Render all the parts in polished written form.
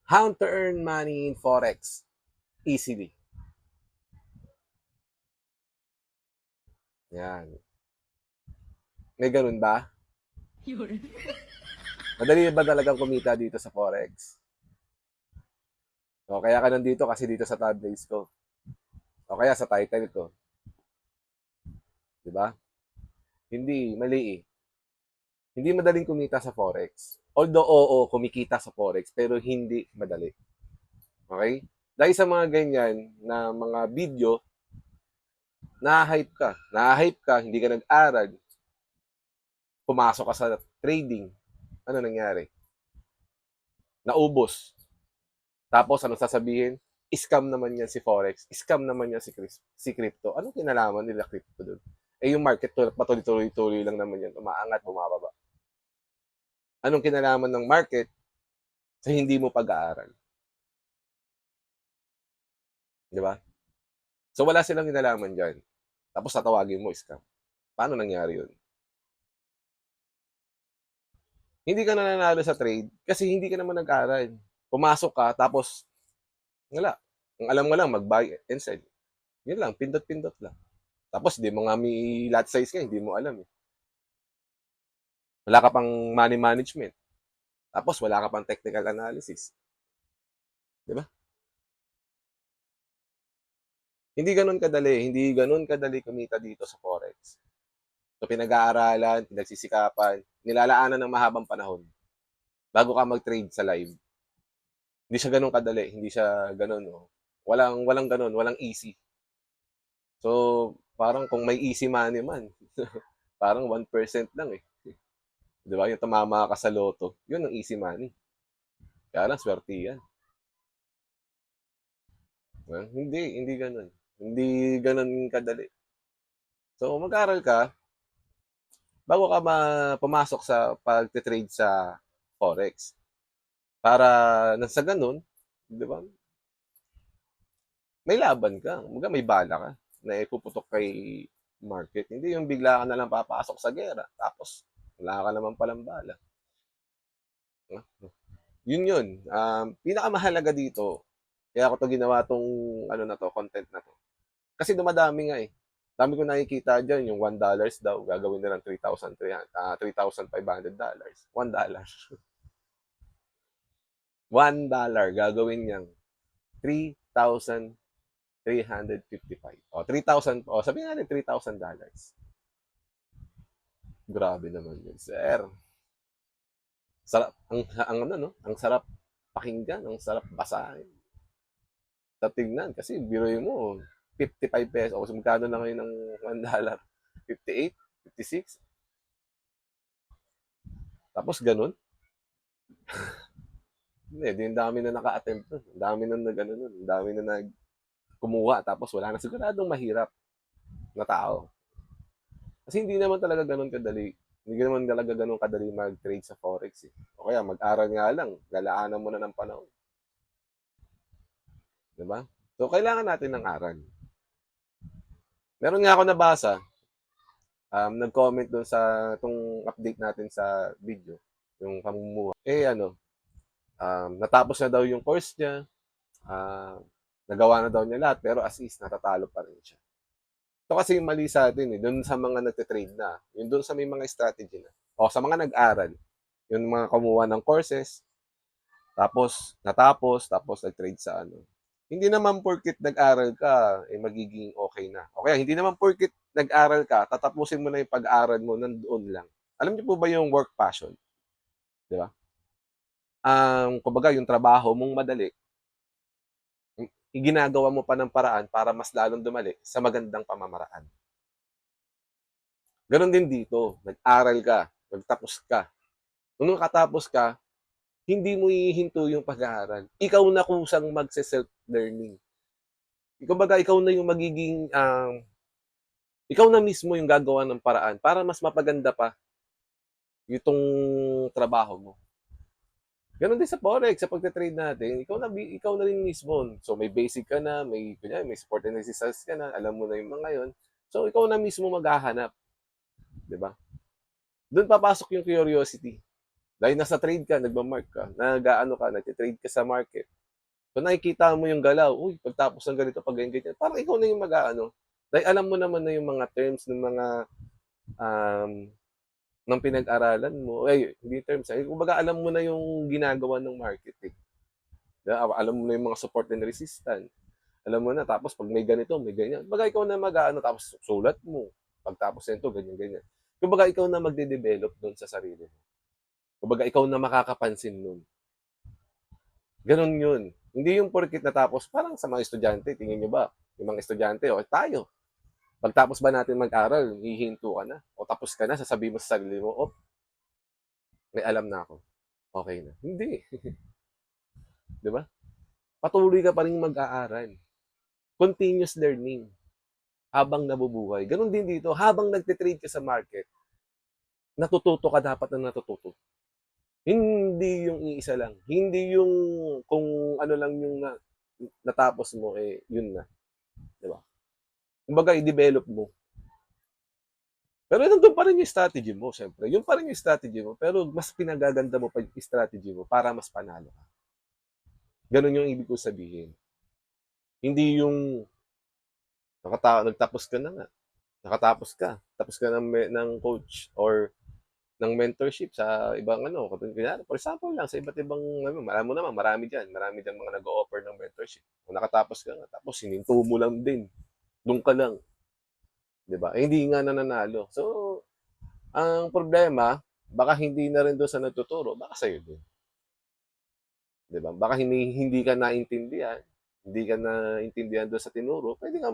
How to earn money in Forex easily. Yan. May ganun ba? Yun. Madali ba talagang kumita dito sa Forex? O kaya ka nandito kasi dito sa thumbnails ko. O kaya sa title ko. Di ba? Hindi, mali eh. Hindi madaling kumita sa Forex. Although, oo, kumikita sa Forex, pero hindi madali. Okay? Dahil sa mga ganyan na mga video, na-hype ka, hindi ka nag-aral, pumasok ka sa trading. Ano nangyari? Naubos. Tapos, ano sasabihin? Scam naman yan si Forex. Scam naman yan si crypto. Anong kinalaman nila crypto doon? Eh, yung market, patuloy-tuloy lang naman yan. Umaangat, bumababa. Anong kinalaman ng market sa hindi mo pag-aaral? Di ba? So, wala silang kinalaman dyan. Tapos, tatawagin mo scam. Paano nangyari yun? Hindi ka nananalo sa trade kasi hindi ka naman nag-aaral. Pumasok ka, tapos, wala. Ang alam mo lang, mag-buy and sell. Yun lang, pindot-pindot lang. Tapos, di mo nga may lot size ka, hindi mo alam eh. Wala ka pang money management. Tapos, wala ka pang technical analysis. Di ba? Hindi ganun kadali kumita dito sa Forex. So, pinag-aaralan, pinagsisikapan, nilalaanan ng mahabang panahon bago ka mag-trade sa live. Hindi siya ganun kadali, hindi siya ganun. No? Walang ganun, walang easy. So, parang kung may easy money man, parang 1% lang eh. Di ba? Yung tumama ka sa loto, yun ang easy money. Kaya lang, swerte yan. Hindi ganun. Hindi ganun kadali. So, mag-aral ka bago ka pumasok sa pag-trade sa Forex. Para nang sa ganun, di ba, may laban ka. May bala ka na ipuputok kay market. Hindi yung bigla ka na lang papasok sa gera. Tapos, wala ka naman palang bala. Yun. Pinakamahalaga dito, kaya ako to ginawa tong ano na to, content na to. Kasi dumadami nga eh. Dami ko nakikita dyan, yung $1 daw, gagawin nilang $3,500. $1. $1 gagawin niyang 3,355. O, 3,000, o sabihin natin $3,000. Grabe naman yun, sir. Sarap, ang ano, no? Ang sarap pakinggan, ang sarap basahin. Sa tignan, kasi biruin mo, 55 pesos. O, magkano na ngayon ng $1? 58? 56? Tapos ganun. Hindi, ang dami na naka-attempt nun. Ang dami na nag, ano, nun. Ang dami na nag kumuha. Tapos wala na siguradong mahirap na tao. Kasi hindi naman talaga ganun kadali. Hindi naman talaga ganun kadali mag-trade sa Forex eh. O kaya mag-aral nga lang. Lalaanan mo na ng panahon. Diba? So, kailangan natin ng aral. Meron nga ako nabasa, nag-comment doon sa itong update natin sa video, yung pamumuha. Eh ano, natapos na daw yung course niya, nagawa na daw niya lahat, pero as is, natatalo pa rin siya. Ito kasi yung mali sa atin eh, doon sa mga nagte-trade na, yung doon sa may mga strategy na, o sa mga nag-aral, yung mga kumuha ng courses, tapos nag-trade sa ano. Hindi naman porkit nag-aral ka, eh magiging okay na. O kaya, hindi naman porkit nag-aral ka, tatapusin mo na yung pag-aral mo nandoon lang. Alam niyo po ba yung work passion? Di ba? Kumbaga, yung trabaho mong madali, ginagawa mo pa ng paraan para mas lalong dumali sa magandang pamamaraan. Ganon din dito. Nag-aral ka, nagtapos ka. Nung nakatapos ka, hindi mo ihinto yung pag-aaral. Ikaw na kusang magse-self-learning. Kumbaga, ikaw na yung magiging, ikaw na mismo yung gagawa ng paraan para mas mapaganda pa itong trabaho mo. Ganon din sa Forex, sa pagte-trade natin, ikaw na rin mismo. So, may basic ka na, may support and resistance ka na, alam mo na yung mga yon. So, ikaw na mismo maghahanap. Di ba? Doon papasok yung curiosity. Dahil nasa trade ka, nagma-mark ka, nag-aano ka, nagte-trade ka sa market. So nakikita mo yung galaw, uy, pagtapos ng ganito, pag ganyan, parang ikaw na yung mag-aano. Dahil alam mo naman na yung mga terms ng mga um, ng pinag-aralan mo, ay, hindi terms, ay, kumbaga alam mo na yung ginagawa ng marketing. Alam mo na yung mga support and resistance. Alam mo na, tapos pag may ganito, may ganyan. Kumbaga ikaw na mag-aano, tapos sulat mo. Pagtapos nito, ganyan, ganyan. Kumbaga ikaw na magde-develop doon sa sarili mo. Kumbaga ikaw na makakapansin nun. Ganon yun. Hindi yung porkit natapos, parang sa mga estudyante, tingin nyo ba? Yung mga estudyante, o tayo, pagtapos ba natin mag-aral, hihinto ka na? O tapos ka na, sasabihin mo sa sarili mo, oh, may alam na ako. Okay na. Hindi. Di ba? Patuloy ka pa rin mag-aaral. Continuous learning habang nabubuhay. Ganon din dito, habang nagtitrade ka sa market, natututo ka dapat na natututo. Hindi yung iisa lang. Hindi yung kung ano lang yung natapos mo, eh, yun na. Di ba? Kumbaga, i-develop mo. Pero nandun pa rin yung strategy mo, syempre. Yun pa rin yung strategy mo, pero mas pinagaganda mo pa yung strategy mo para mas panalo ka. Ganun yung ibig ko sabihin. Hindi yung nagtapos ka na nga. Nakatapos ka. Tapos ka ng coach or ng mentorship sa ibang ano. For example lang, sa iba't ibang, alam mo naman, marami dyan mga nag-o-offer ng mentorship. Kung nakatapos ka nga, tapos hininto mo lang din. Doon ka lang. Diba? Eh, hindi nga nananalo. So, ang problema, baka hindi na rin doon sa nagtuturo, baka sa'yo din. Diba? Baka hindi ka naintindihan, hindi ka naintindihan doon sa tinuro, pwede ka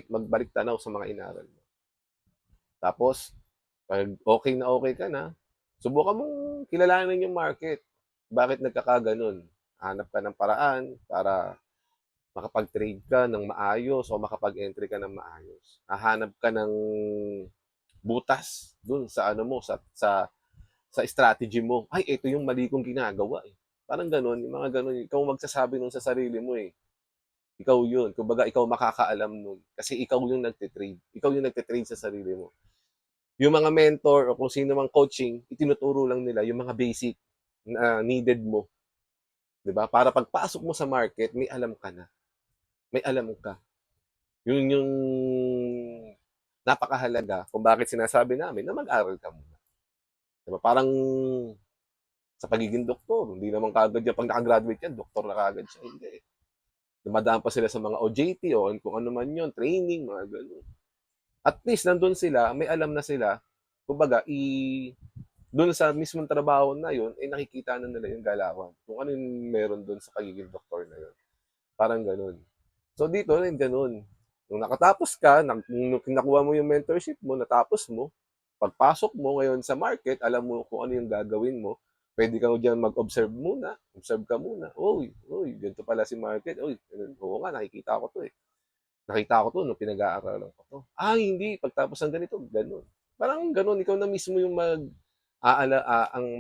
magbalik tanaw sa mga inaral mo. Tapos, pag okay ka na, subukan mong kilalanin yung market. Bakit nagkakaganon? Hanap ka ng paraan para makapag-trade ka ng maayos o makapag-entry ka ng maayos. Hahanap ka ng butas dun sa ano mo, sa strategy mo. Ay, ito yung mali kong ginagawa eh. Parang ganon, yung mga ganon, ikaw magsasabi nun sa sarili mo eh. Ikaw yun. Kumbaga, ikaw makakaalam nun. Kasi ikaw yung nagtitrade. Ikaw yung nagtitrade sa sarili mo. Yung mga mentor o kung sino mang coaching, itinuturo lang nila yung mga basic na needed mo. 'Di ba? Para pagpasok mo sa market, may alam ka na. May alam ka. Yun yung napakahalaga kung bakit sinasabi namin na mag-aral ka muna. 'Di ba? Parang sa pagiging doktor, hindi naman kagad yan. Pag nakagraduate yan, doktor na kagad siya. Hindi. Dumadaan pa sila sa mga OJT o kung ano man yun, training, mga ganun. At least, nandun sila, may alam na sila. Kumbaga, doon sa mismong trabaho na yun, eh nakikita na nila yung galawan. Kung ano yung meron doon sa pagiging doktor na yun. Parang ganun. So dito rin ganun. Nung nakatapos ka, nung nakuha mo yung mentorship mo, natapos mo, pagpasok mo ngayon sa market, alam mo kung ano yung gagawin mo, pwede ka dyan mag-observe muna. Observe ka muna. Uy, ganito pala si market. Uy, oo nga, nakikita ko to eh. Nakita ko to nung pinag-aaralan ko to. Hindi. Pagtapos ng ganito, ganun. Parang ganun, ikaw na mismo yung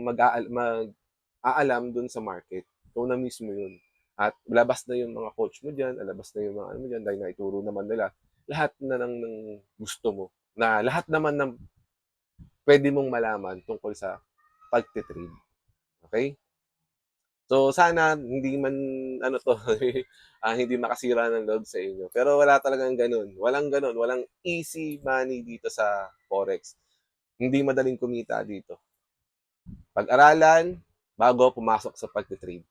mag-aalam dun sa market. Ikaw na mismo yun. At labas na yung mga coach mo dyan, labas na yung mga ano mo dyan, dahil naituro naman nila lahat na ng gusto mo. Na lahat naman ng pwede mong malaman tungkol sa pagtitrade. Okay? So, sana hindi man, ano to, hindi makasira ng loob sa inyo. Pero wala talagang ganun. Walang ganun. Walang easy money dito sa Forex. Hindi madaling kumita dito. Pag-aralan, bago pumasok sa pagtitrade.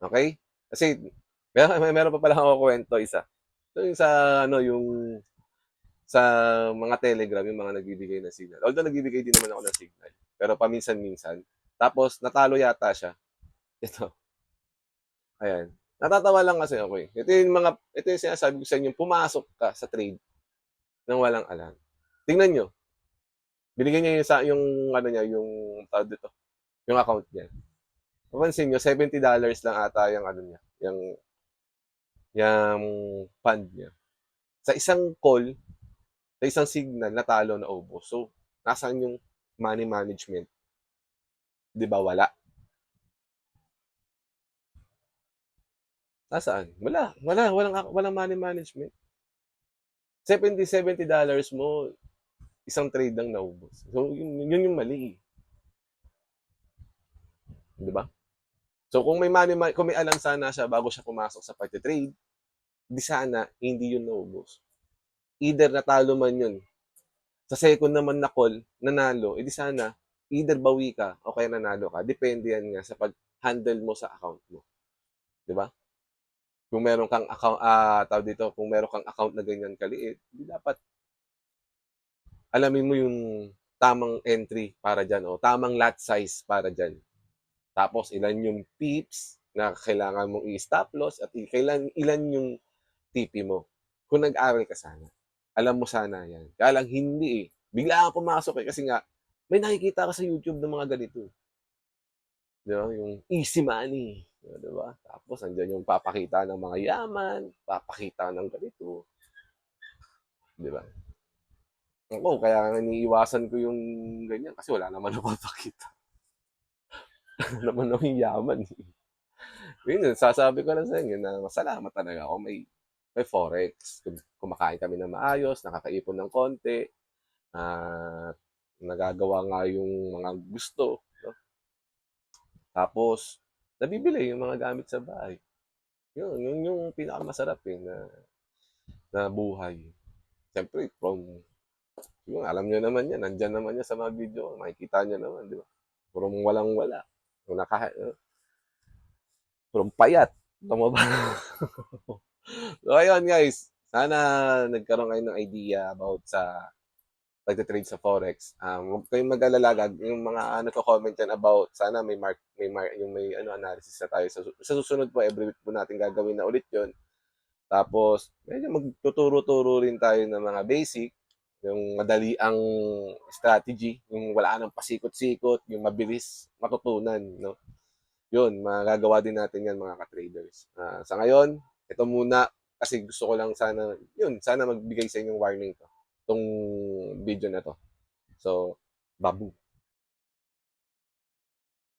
Okay? Kasi, meron pa pala ako kwento isa. So, yung sa, ano, yung sa mga Telegram, yung mga nagbibigay ng signal. Although nagbibigay din naman ako ng signal. Pero paminsan-minsan. Tapos, natalo yata siya. Ito. Ayan. Natatawa lang kasi ako eh. Ito yung sinasabi ko sa inyo, pumasok ka sa trade nang walang alam. Tingnan nyo. Binigyan niya yung ano niya, yung tawag dito, yung account niya. Papansin nyo, $70 lang ata yung ano niya, yung fund niya. Sa isang call, sa isang signal, natalo na ubos. So, nasaan yung money management? Di ba wala? Nasaan? Walang money management. $70 mo, isang trade lang naubos. So, yun yung mali. 'di ba? So kung may alam sana siya bago siya pumasok sa pagte-trade, di sana hindi yun naubos. Either natalo man yun, sa second naman na call, nanalo, edi sana either bawi ka o kaya nanalo ka. Depende yan nga sa pag-handle mo sa account mo, 'di ba? Kung meron kang account, tawag dito, kung meron kang account na ganyan kaliit, di dapat alamin mo yung tamang entry para diyan o tamang lot size para diyan. Tapos ilan yung pips na kailangan mong i-stop loss at ilan yung TP mo. Kung nag-aral ka sana, alam mo sana yan. Kaya lang hindi eh. Bigla kang pumasok eh kasi nga may nakikita ka sa YouTube ng mga ganito. Di ba? Yung easy money. Di ba? Tapos andyan yung papakita ng mga yaman, papakita ng ganito. Di ba? Ako, kaya nga iniiwasan ko yung ganyan kasi wala naman ako papakita. Wala naman ako yung yaman. Yun, sasabi ko lang sa inyo na masalamat talaga ako may forex. Kumakain kami ng maayos, nakakaipon ng konti, at nagagawa nga yung mga gusto. No? Tapos, nabibili yung mga gamit sa bahay. Yun yung pinakamasarap na buhay. Siyempre, yung alam nyo naman yan, nandyan naman yan sa mga video, makikita nyo naman, di ba? From walang-wala. Kung from payat. Tama ba? So, ayun guys. Sana nagkaroon kayo ng idea about sa pagte-trade sa Forex. Huwag kayong mag-alala, yung mga nagko-comment yan about sana yung may analysis na tayo sa susunod po, every week po natin gagawin na ulit 'yon. Tapos medyo magtuturo-turo rin tayo ng mga basic, yung madali ang strategy, yung wala nang pasikot-sikot, yung mabilis matutunan, no? 'Yun, magagawa din natin 'yan mga ka-traders. Sa ngayon, ito muna kasi gusto ko lang sana, 'yun, sana magbigay sa inyong warning 'tong video na 'to. So, babu.